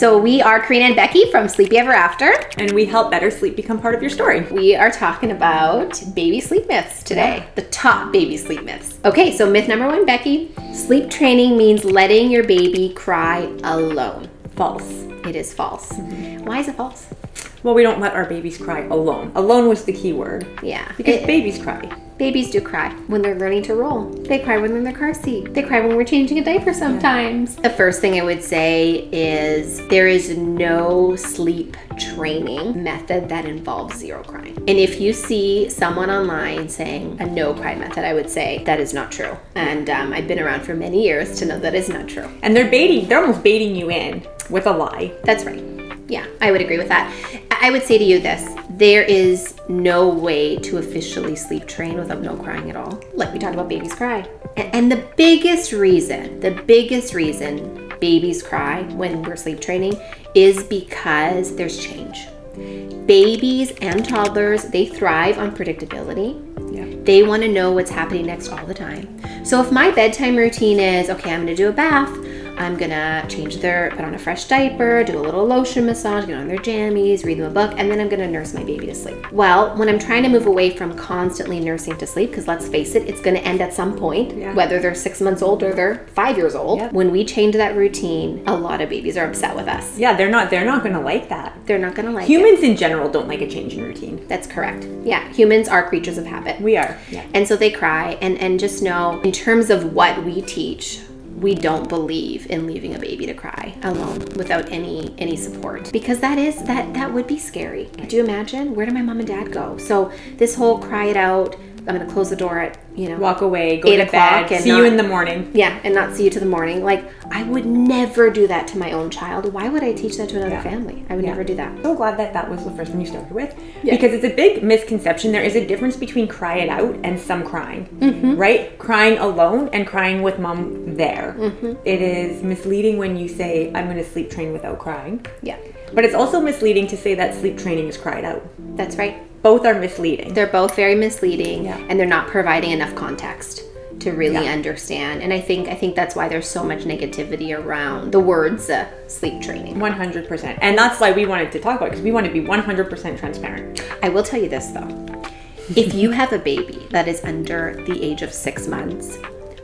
So we are Karina and Becky from Sleepy Ever After. And we help better sleep become part of your story. We are talking about baby sleep myths today. The top baby sleep myths. Okay, so myth number 1, Becky. Sleep training means letting your baby cry alone. False. It is false. Why is it false? Well, we don't let our babies cry alone. Alone was the key word. Yeah. Because babies cry. Babies do cry when they're learning to roll. They cry when they're in their car seat. They cry when we're changing a diaper sometimes. The first thing I would say is there is no sleep training method that involves zero crying. And if you see someone online saying a no cry method, I would say that is not true. And I've been around for many years to know that is not true. And they're almost baiting you in with a lie. That's right. Yeah, I would agree with that. I would say to you this, there is no way to officially sleep train without no crying at all. Like we talked about babies cry. And the biggest reason babies cry when we're sleep training is because there's change. Babies and toddlers, they thrive on predictability. Yeah. They want to know what's happening next all the time. So if my bedtime routine is, okay, I'm going to do a bath, I'm gonna put on a fresh diaper, do a little lotion massage, get on their jammies, read them a book, and then I'm gonna nurse my baby to sleep. Well, when I'm trying to move away from constantly nursing to sleep, because let's face it, it's gonna end at some point, whether they're 6 months old or they're 5 years old. Yep. When we change that routine, a lot of babies are upset with us. Yeah, they're not gonna like that. They're not gonna like Humans in general don't like a change in routine. That's correct. Yeah, humans are creatures of habit. We are. Yeah. And so they cry, and just know, in terms of what we teach, we don't believe in leaving a baby to cry alone without any support, because that would be scary. Do you imagine? Where do my mom and dad go? So this whole cry it out, I'm going to close the door at, walk away, go 8 to o'clock bed, see you in the morning. Yeah, and not see you to the morning. Like, I would never do that to my own child. Why would I teach that to another family? I would never do that. I'm so glad that was the first one you started with, because it's a big misconception. There is a difference between cry it out and some crying, right? Crying alone and crying with mom there. It is misleading when you say, I'm going to sleep train without crying. Yeah. But it's also misleading to say that sleep training is cried out. That's right. Both are misleading. They're both very misleading, and they're not providing enough context to really understand. And I think that's why there's so much negativity around the words sleep training. 100%. And that's why we wanted to talk about it, because we want to be 100% transparent. I will tell you this though. If you have a baby that is under the age of 6 months,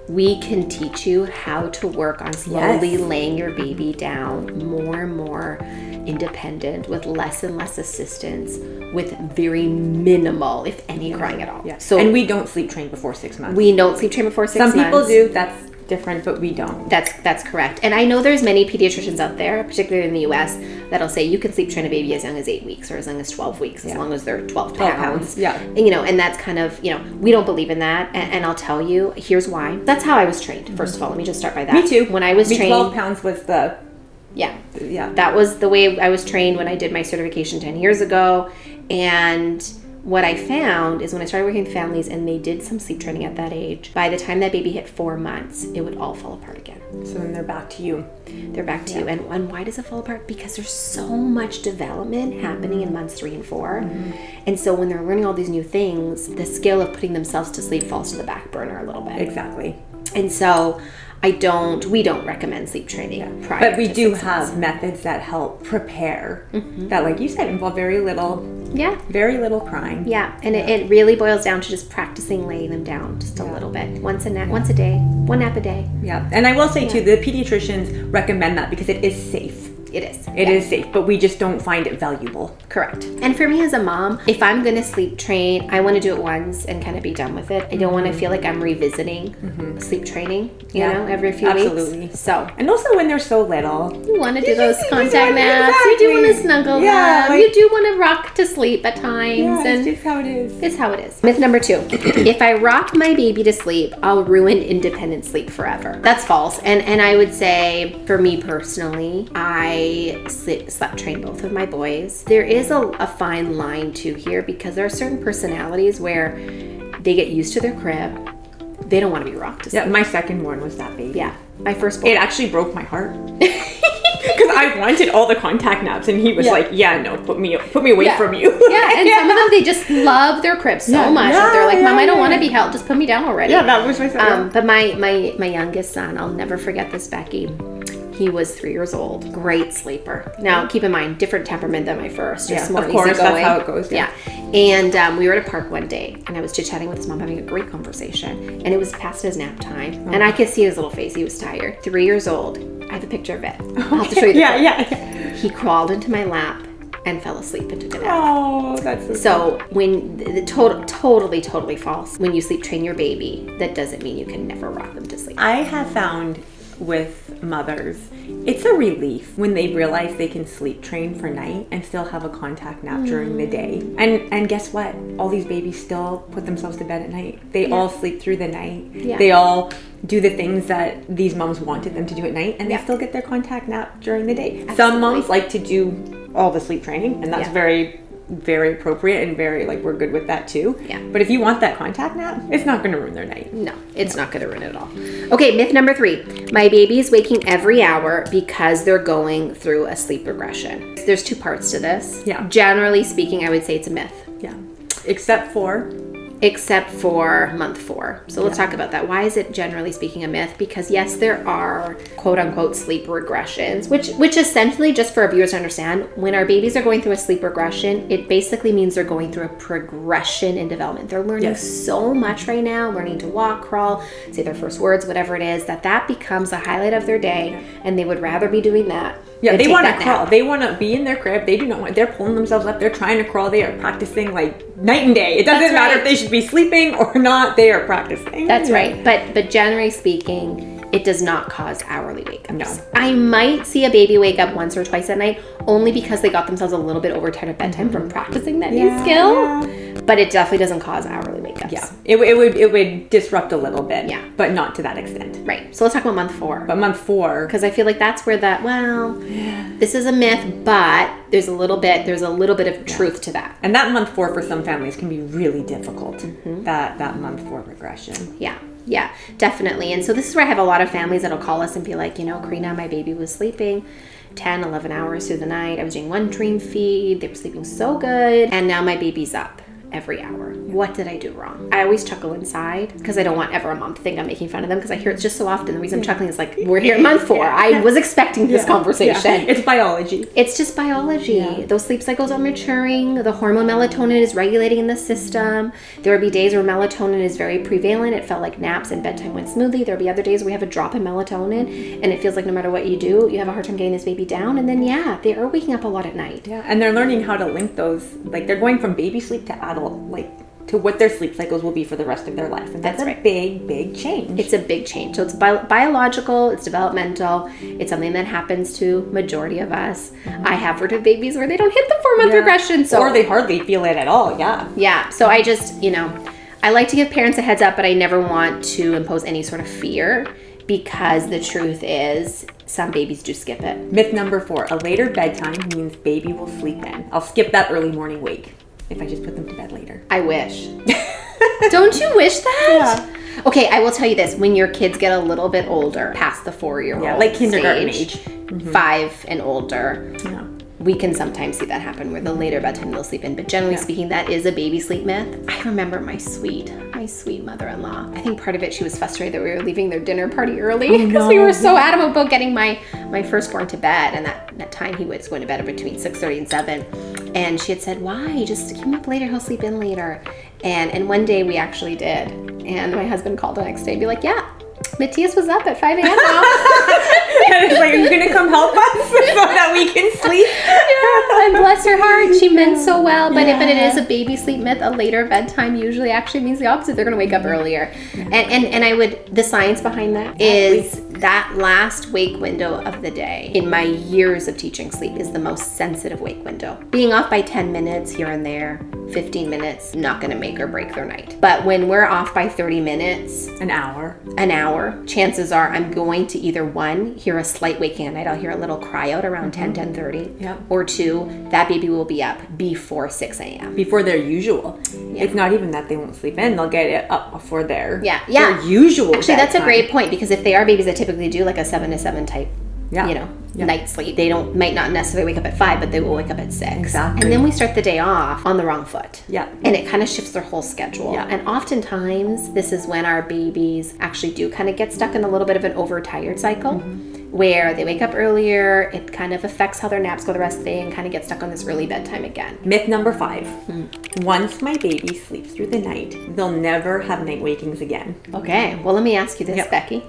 we can teach you how to work on slowly laying your baby down more and more independent, with less and less assistance, with very minimal, if any, crying at all. Yeah. So, and we don't sleep train before 6 months. We don't sleep train before 6 months. Some people do. That's different, but we don't. That's correct. And I know there's many pediatricians out there, particularly in the US, that'll say you can sleep train a baby as young as 8 weeks or as young as 12 weeks, as long as they're 12 pounds. Yeah. And, and that's kind of, we don't believe in that. And I'll tell you, here's why. That's how I was trained. First of all, let me just start by that. Me too. When I was trained, 12 pounds was the... Yeah. Yeah. That was the way I was trained when I did my certification 10 years ago. And what I found is when I started working with families and they did some sleep training at that age, by the time that baby hit 4 months, it would all fall apart again. So then they're back to you. They're back to you. And why does it fall apart? Because there's so much development happening in months 3 and 4. And so when they're learning all these new things, the skill of putting themselves to sleep falls to the back burner a little bit. Exactly. And so we don't recommend sleep training prior. But we do have methods that help prepare that, like you said, involve very little crying. Yeah, and it really boils down to just practicing laying them down just a little bit. Once a day, one nap a day. Yeah, and I will say too, the pediatricians recommend that because it is safe. It is. It is safe, but we just don't find it valuable. Correct. And for me as a mom, if I'm going to sleep train, I want to do it once and kind of be done with it. I don't want to feel like I'm revisiting sleep training, you know, every few weeks. So. And also when they're so little. You want to do those contact naps. Exactly. You do want to snuggle them. You do want to rock to sleep at times. Yeah, it's just how it is. It's how it is. Myth number 2. If I rock my baby to sleep, I'll ruin independent sleep forever. That's false. And I would say, for me personally, I slept train both of my boys. There is a fine line too here, because there are certain personalities where they get used to their crib. They don't want to be rocked to sleep. Yeah, my second born was that baby. Yeah, my first born. It actually broke my heart. Because I wanted all the contact naps, and he was like, "Yeah, no, put me away from you." Yeah, and some of them, they just love their crib so much that they're like, "Mom, I don't want to be held. Just put me down already." Yeah, that was my second. But my youngest son, I'll never forget this, Becky. He was 3 years old. Great sleeper. Now, keep in mind, different temperament than my first. Just more of course, easygoing. that's how it goes. Yeah. And we were at a park one day, and I was chit-chatting with his mom, having a great conversation, and it was past his nap time, and I could see his little face. He was tired. 3 years old. I have a picture of it. I'll have to show you the photo. Yeah. He crawled into my lap and fell asleep and took a nap. Oh, that's so when the totally false. When you sleep train your baby, that doesn't mean you can never rock them to sleep. I have found with mothers, it's a relief when they realize they can sleep train for night and still have a contact nap during the day. And guess what? All these babies still put themselves to bed at night. They all sleep through the night. Yeah. They all do the things that these moms wanted them to do at night, and they still get their contact nap during the day. Absolutely. Some moms like to do all the sleep training, and that's very, very appropriate and very, like, we're good with that too. Yeah. But if you want that contact nap, it's not going to ruin their night. No, it's not going to ruin it at all. Okay, myth number 3. My baby is waking every hour because they're going through a sleep regression. There's 2 parts to this. Yeah. Generally speaking, I would say it's a myth. Yeah. Except for month 4. So let's talk about that. Why is it generally speaking a myth? Because yes, there are quote unquote sleep regressions, which essentially, just for our viewers to understand, when our babies are going through a sleep regression, it basically means they're going through a progression in development. They're learning so much right now, learning to walk, crawl, say their first words, whatever it is, that becomes a highlight of their day, and they would rather be doing that. Yeah, they want to crawl. They want to be in their crib. They do not want. They're pulling themselves up. They're trying to crawl. They are practicing like night and day. It doesn't matter if they should be sleeping or not. They are practicing. That's right. But generally speaking, it does not cause hourly wake-ups. No. I might see a baby wake up once or twice at night, only because they got themselves a little bit overtired at bedtime from practicing that new skill. Yeah. But it definitely doesn't cause hourly wake-ups. Yeah, it would disrupt a little bit. Yeah, but not to that extent. Right. So let's talk about month 4. But month 4, because I feel like that's where this is a myth, but there's a little bit of truth to that. And that month 4 for some families can be really difficult. That month 4 regression. Yeah, definitely. And so this is where I have a lot of families that'll call us and be like, Karina, my baby was sleeping 10, 11 hours through the night. I was doing 1 dream feed. They were sleeping so good. And now my baby's up every hour. What did I do wrong? I always chuckle inside because I don't want ever a mom to think I'm making fun of them, because I hear it just so often. The reason I'm chuckling is like, we're here in month 4. I was expecting this conversation. Yeah. It's biology. It's just biology. Yeah. Those sleep cycles are maturing. The hormone melatonin is regulating in the system. There will be days where melatonin is very prevalent. It felt like naps and bedtime went smoothly. There'll be other days where we have a drop in melatonin and it feels like no matter what you do, you have a hard time getting this baby down. And then, they are waking up a lot at night. Yeah. And they're learning how to link those, like they're going from baby sleep to adult, like to what their sleep cycles will be for the rest of their life. And that's a big change. It's a big change. So it's biological, it's developmental, it's something that happens to majority of us. I have heard of babies where they don't hit the 4-month regression. Or they hardly feel it at all, Yeah, so I just, I like to give parents a heads up, but I never want to impose any sort of fear, because the truth is some babies do skip it. Myth number 4, a later bedtime means baby will sleep in. I'll skip that early morning wake if I just put them to bed later. I wish. Don't you wish that? Yeah. Okay, I will tell you this. When your kids get a little bit older, past the 4-year-old like kindergarten stage, age. 5 and older, we can sometimes see that happen where the later bedtime they'll sleep in. But generally speaking, that is a baby sleep myth. I remember my sweet mother-in-law. I think part of it, she was frustrated that we were leaving their dinner party early because we were so adamant about getting my firstborn to bed. And that time he was going to bed between 6:30 and 7. And she had said, why? Just keep him up later. He'll sleep in later. And one day we actually did. And my husband called the next day and be like, Matthias was up at 5 a.m. now. And it's like, are you going to come help us so that we can sleep? And bless her heart, she meant so well. But it is a baby sleep myth. A later bedtime usually actually means the opposite. They're going to wake up earlier. And the science behind that is that last wake window of the day in my years of teaching sleep is the most sensitive wake window. Being off by 10 minutes here and there, 15 minutes, not going to make or break their night. But when we're off by 30 minutes, an hour, chances are I'm going to either 1, hear a slight waking at night. I'll hear a little cry out around 10:30. Or 2, that baby will be up before 6 a.m. Before their usual. It's not even that they won't sleep in. They'll get it up before their usual. Actually, that's a great point, because if they are babies that typically do like a 7 to 7 type, night sleep, they might not necessarily wake up at 5, but they will wake up at 6. Exactly. And then we start the day off on the wrong foot. Yeah. And it kind of shifts their whole schedule. Yeah. And oftentimes this is when our babies actually do kind of get stuck in a little bit of an overtired cycle. where they wake up earlier. It kind of affects how their naps go the rest of the day and kind of get stuck on this early bedtime again. Myth number 5. Once my baby sleeps through the night, they'll never have night wakings again. Okay, well, let me ask you this, Yep. Becky.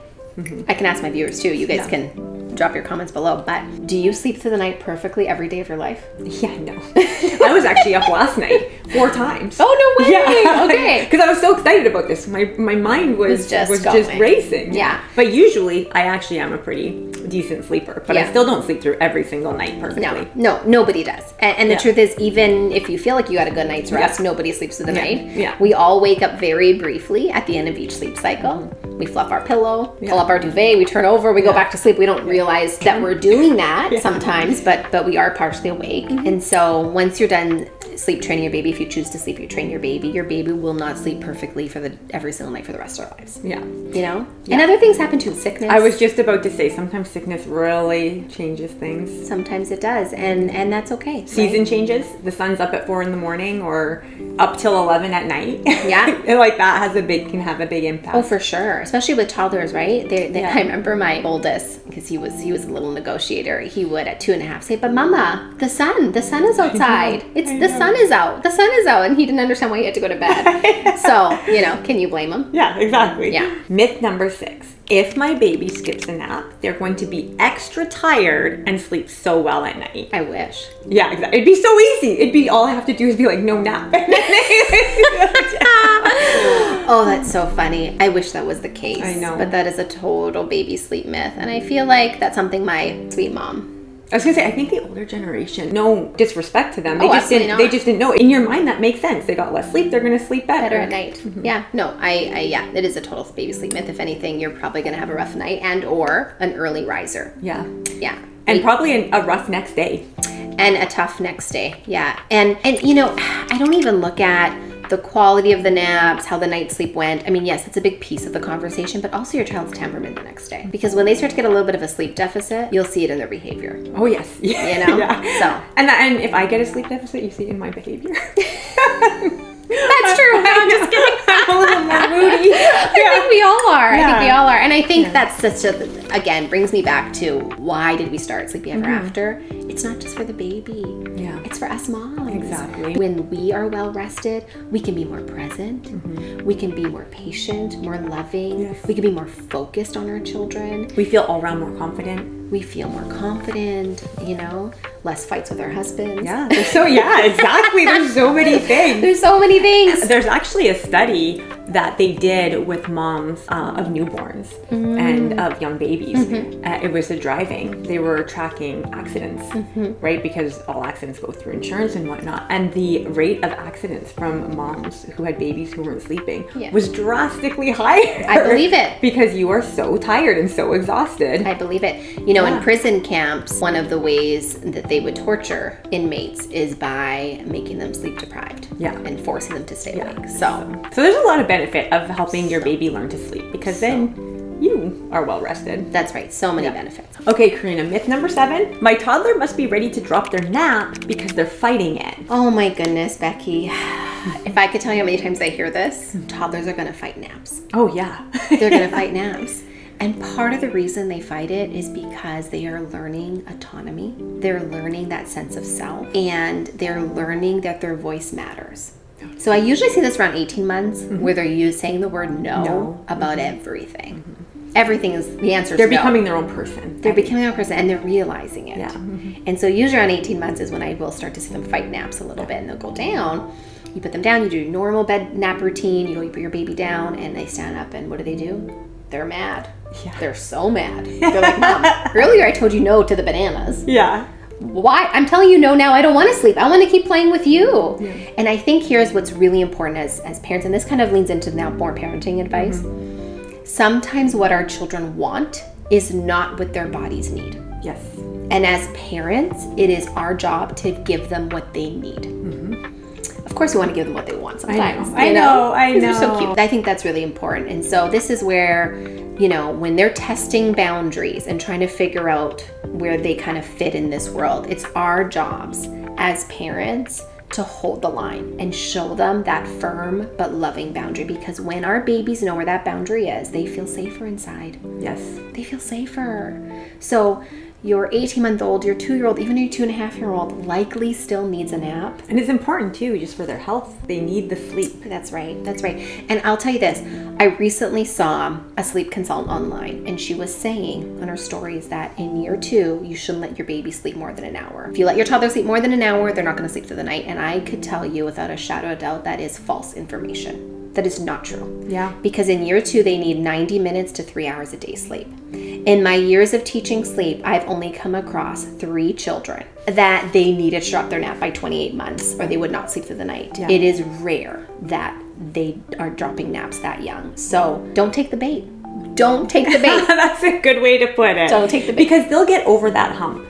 I can ask my viewers too. You guys can drop your comments below. But do you sleep through the night perfectly every day of your life? Yeah, no. I was actually up last night 4 times. Oh, no way. Yeah. Okay. Because I was so excited about this. My mind was just just going. racing. Yeah. But usually, I actually am a pretty decent sleeper. But I Yeah. still don't sleep through every single night perfectly. No, nobody does. And the Yeah. truth is, even if you feel like you got a good night's rest, nobody sleeps through the night. Yeah. We all wake up very briefly at the end of each sleep cycle. We fluff our pillow, pull up our duvet, we turn over, we go back to sleep. We don't realize that we're doing that sometimes, but we are partially awake. And so once you're done sleep training your baby, if you choose to sleep, you train your baby will not sleep perfectly for every single night for the rest of their lives. Yeah. You know? And other things happen too. Sickness. I was just about to say, sometimes sickness really changes things. Sometimes it does, and that's okay. Season changes. The sun's up at 4 in the morning or up till 11 at night. Yeah. And like that can have a big impact. Oh, for sure. Especially with toddlers, right? I remember my oldest, because he was a little negotiator. He would at 2.5 say, "But Mama, the sun is outside. The sun is out. The sun is out," and he didn't understand why he had to go to bed. So can you blame him? Yeah, exactly. Yeah. Myth number 6. If my baby skips a nap, they're going to be extra tired and sleep so well at night. I wish. Yeah, exactly. It'd be so easy. It'd be all I have to do is be like, no nap. Oh, that's so funny. I wish that was the case. I know. But that is a total baby sleep myth. And I feel like that's something my sweet mom. I was gonna say, I think the older generation, no disrespect to them, they Oh, just absolutely didn't. not. They just didn't know. In your mind, that makes sense. They got less sleep. They're gonna sleep better Better at night. Yeah. No, it is a total baby sleep myth. If anything, you're probably going to have a rough night and or an early riser. Yeah, Yeah. and probably a rough next day. And a tough next day. Yeah. And I don't even look at the quality of the naps, how the night sleep went. I mean, yes, it's a big piece of the conversation, but also your child's temperament the next day. Because when they start to get a little bit of a sleep deficit, you'll see it in their behavior. Oh yes, You know? Yeah. So. And if I get a sleep deficit, you see it in my behavior. That's true. I'm just kidding. I'm a little more moody. I think we all are. Yeah. I think we all are. And I think that's again, brings me back to why did we start Sleepy Ever After? It's not just for the baby. Yeah. It's for us moms. Exactly. When we are well rested, we can be more present. We can be more patient, more loving. Yes. We can be more focused on our children. We feel all around more confident. We feel more confident, less fights with our husbands. Yeah. Exactly. There's so many things. There's so many things. There's actually a study that they did with moms of newborns and of young babies. It was the driving. They were tracking accidents, right? Because all accidents go through insurance and whatnot. And the rate of accidents from moms who had babies who weren't sleeping was drastically higher. I believe it. Because you are so tired and so exhausted. I believe it. In prison camps, one of the ways that they would torture inmates is by making them sleep deprived. Yeah. And forcing them to stay awake. So there's a lot of benefit of helping your baby learn to sleep because then you are well rested. that's right. So many benefits. Okay, Karina, myth number 7. My toddler must be ready to drop their nap because they're fighting it. Oh my goodness, Becky. If I could tell you how many times I hear this, toddlers are going to fight naps. Oh, yeah. They're going to fight naps. And part of the reason they fight it is because they are learning autonomy. They're learning that sense of self. And they're learning that their voice matters. So I usually see this around 18 months where they're saying the word no about everything. Everything is, the answer is They're no. becoming their own person. They're becoming their own person and they're realizing it. Yeah. And so usually around 18 months is when I will start to see them fight naps a little bit and they'll go down. You put them down, you do your normal bed nap routine, you put your baby down and they stand up and what do? They're mad. Yeah. They're so mad. They're like, Mom, earlier I told you no to the bananas. Yeah. Why? I'm telling you no now. I don't want to sleep. I want to keep playing with you. Yeah. And I think here's what's really important as parents, and this kind of leans into now more parenting advice. Sometimes what our children want is not what their bodies need. Yes. And as parents, it is our job to give them what they need. Of course, we want to give them what they want sometimes. I know. They're so cute. I think that's really important. And so this is where, when they're testing boundaries and trying to figure out where they kind of fit in this world, it's our jobs as parents to hold the line and show them that firm but loving boundary, because when our babies know where that boundary is, they feel safer inside. Yes. They feel safer. So your 18-month-old, your 2-year-old, even your 2.5-year-old likely still needs a nap. And it's important too, just for their health. They need the sleep. That's right. That's right. And I'll tell you this. I recently saw a sleep consultant online, and she was saying on her stories that in year 2, you shouldn't let your baby sleep more than an hour. If you let your toddler sleep more than an hour, they're not going to sleep through the night. And I could tell you without a shadow of doubt that is false information. That is not true. Yeah. Because in year 2, they need 90 minutes to 3 hours a day sleep. In my years of teaching sleep, I've only come across 3 children that they needed to drop their nap by 28 months or they would not sleep through the night. Yeah. It is rare that they are dropping naps that young. So don't take the bait. Don't take the bait. That's a good way to put it. Don't take the bait. Because they'll get over that hump.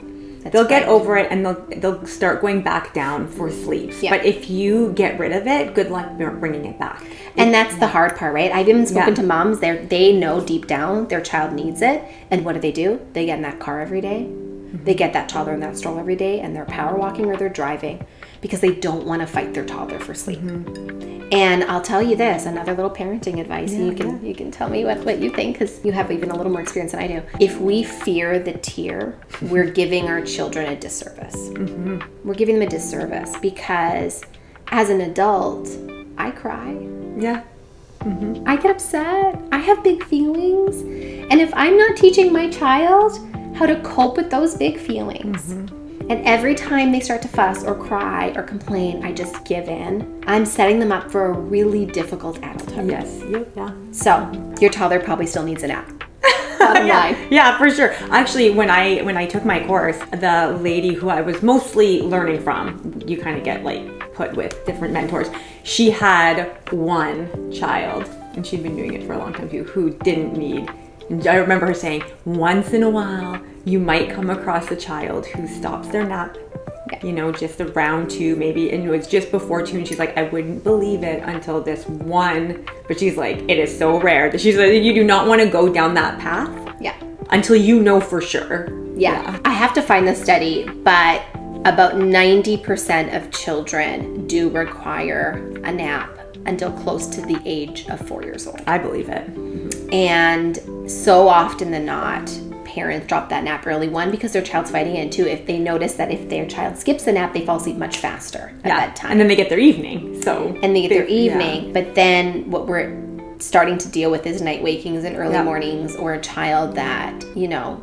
They'll right. get over it and they'll start going back down for sleep. Yeah. But if you get rid of it, good luck bringing it back. And that's the hard part, right? I've even spoken to moms. They know deep down their child needs it. And what do? They get in that car every day. Mm-hmm. They get that toddler in that stroller every day, and they're power walking or they're driving because they don't want to fight their toddler for sleep. Mm-hmm. And I'll tell you this, another little parenting advice, and you can tell me what you think, because you have even a little more experience than I do. If we fear the tear, we're giving our children a disservice. Mm-hmm. We're giving them a disservice because as an adult, I cry. Yeah. Mm-hmm. I get upset. I have big feelings. And if I'm not teaching my child how to cope with those big feelings, and every time they start to fuss or cry or complain, I just give in, I'm setting them up for a really difficult adulthood. Yes. Yep. Yeah. So your toddler probably still needs a nap. Bottom line. Yeah, for sure. Actually, when I took my course, the lady who I was mostly learning from, you kind of get like put with different mentors. She had one child, and she'd been doing it for a long time too, who didn't need. And I remember her saying, once in a while, you might come across a child who stops their nap, just around 2 maybe, and it was just before 2, and she's like, I wouldn't believe it until this one, but she's like, it is so rare that she's like, you do not want to go down that path until you know for sure. Yeah. I have to find the study, but about 90% of children do require a nap until close to the age of 4 years old. I believe it. And so often than not, parents drop that nap early. One, because their child's fighting it. And 2, if they notice that if their child skips a nap, they fall asleep much faster at that time. And then they get their evening. But then what we're starting to deal with is night wakings and early mornings, or a child that,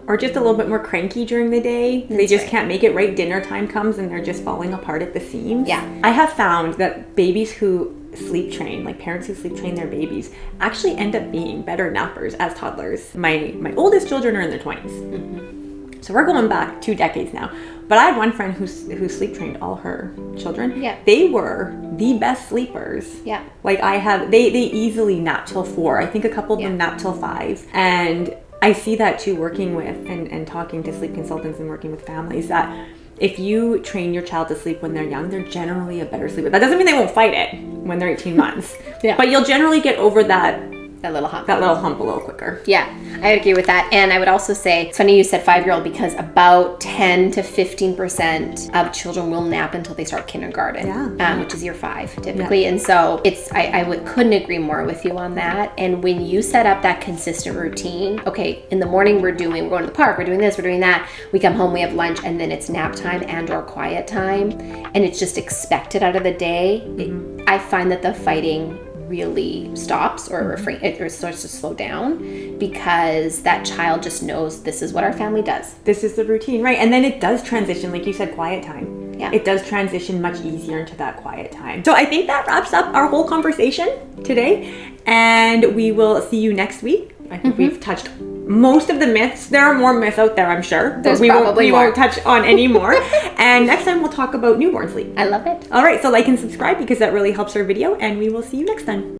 or just a little bit more cranky during the day. They just can't make it right. Dinner time comes and they're just falling apart at the seams. Yeah. I have found that babies who sleep train, like parents who sleep train their babies, actually end up being better nappers as toddlers. My oldest children are in their 20s. Mm-hmm. So we're going back 2 decades now. But I had one friend who sleep trained all her children. Yeah. They were the best sleepers. Yeah. Like they easily nap till 4. I think a couple of them nap till 5. And I see that too, working with and talking to sleep consultants and working with families, that if you train your child to sleep when they're young, they're generally a better sleeper. That doesn't mean they won't fight it when they're 18 months. But you'll generally get over that little hump a little quicker. Yeah, I agree with that. And I would also say, it's funny you said 5-year-old, because about 10 to 15% of children will nap until they start kindergarten, which is year 5 typically. Yeah. And so couldn't agree more with you on that. And when you set up that consistent routine, okay, in the morning we're going to the park, we're doing this, we're doing that, we come home, we have lunch, and then it's nap time and or quiet time, and it's just expected out of the day, I find that the fighting really stops or starts to slow down, because that child just knows this is what our family does. This is the routine, right? And then it does transition, like you said, quiet time. Yeah. It does transition much easier into that quiet time. So I think that wraps up our whole conversation today, and we will see you next week. I think we've touched most of the myths. There are more myths out there, I'm sure. We won't touch on any more. And next time we'll talk about newborn sleep. I love it. All right, so like and subscribe, because that really helps our video, and we will see you next time.